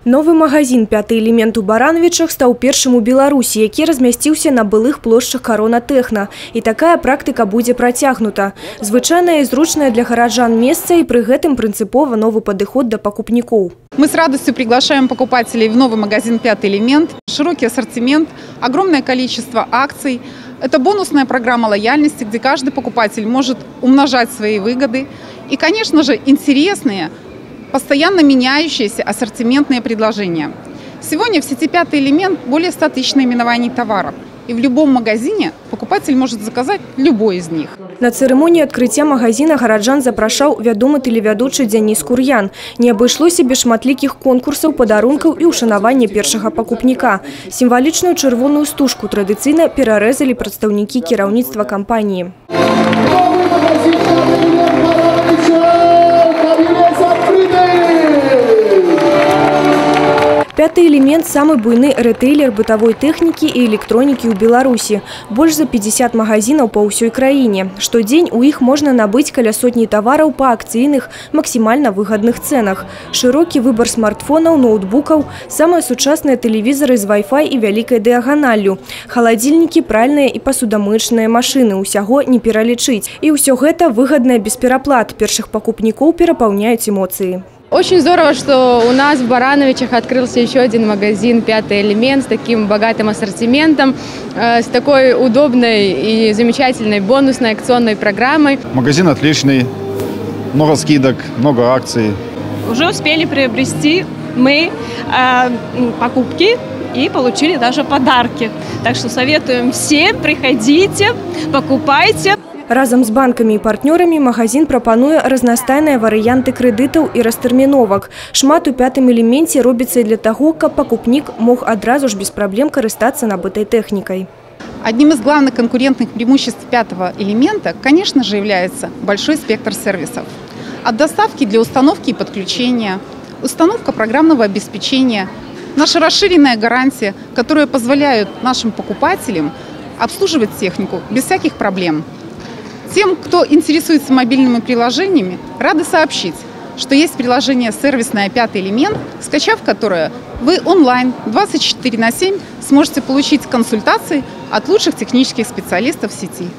Новый магазин «Пятый элемент» у Барановичах стал першым у Беларусі, які размясціўся на былых плошчах Корона Техно. І такая практика будет протягнута. Звычайная и зручная для гараджан месца и при гэтым принципово новый подход до покупников. Мы с радостью приглашаем покупателей в новый магазин «Пятый элемент». Широкий ассортимент, огромное количество акций. Это бонусная программа лояльности, где каждый покупатель может умножать свои выгоды. И, конечно же, интересные, постоянно меняющиеся ассортиментные предложения. Сегодня в сети «Пятый элемент» более 100 тысяч наименований товаров. И в любом магазине покупатель может заказать любой из них. На церемонии открытия магазина гараджан запрашаў вядомы тэлевядучы Денис Кур'ян. Не абышлося без шматлікіх конкурсаў, падарункаў і ўшанавання першага пакупніка. Сімвалічную чырвоную стужку традыцыйна перарэзалі прадстаўнікі кіраўніцтва кампаніі. «Пятый элемент» – самый буйный ритейлер бытовой техники и электроники у Беларуси. Больше за 50 магазинов по всей краине. Штодень у их можно набыть каля сотни товаров по акцийных, максимально выгодных ценах. Широкий выбор смартфонов, ноутбуков, самые сучасные телевизоры с Wi-Fi и великой диагональю. Холодильники, пральные и посудомоечные машины. Усяго не пералічыць. И все это выгодное без переплат. Перших покупников переполняют эмоции. Очень здорово, что у нас в Барановичах открылся еще один магазин «Пятый элемент» с таким богатым ассортиментом, с такой удобной и замечательной бонусной акционной программой. Магазин отличный, много скидок, много акций. Уже успели приобрести мы покупки и получили даже подарки. Так что советуем всем, приходите, покупайте. Разом с банками и партнерами магазин пропонуе разнастайныя варианты кредитов и растэрміновак. Шмат у «Пятым элементе» робится и для того, как покупник мог одразу ж без проблем користаться набытой техникой. Одним из главных конкурентных преимуществ «Пятого элемента», конечно же, является большой спектр сервисов. От доставки для установки и подключения, установка программного обеспечения, наша расширенная гарантия, которая позволяет нашим покупателям обслуживать технику без всяких проблем. Тем, кто интересуется мобильными приложениями, рады сообщить, что есть приложение сервисное «Пятый элемент», скачав которое, вы онлайн 24/7 сможете получить консультации от лучших технических специалистов в сети.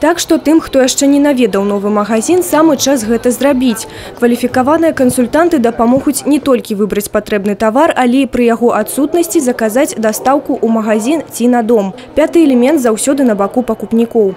Так что тем, кто еще не наведал новый магазин, самый час гэта зрабіць. Квалификованные консультанты дапамогуць не только выбрать потребный товар, але и при его отсутности заказать доставку у магазин ці на дом. «Пятый элемент» заўсёды на баку покупников.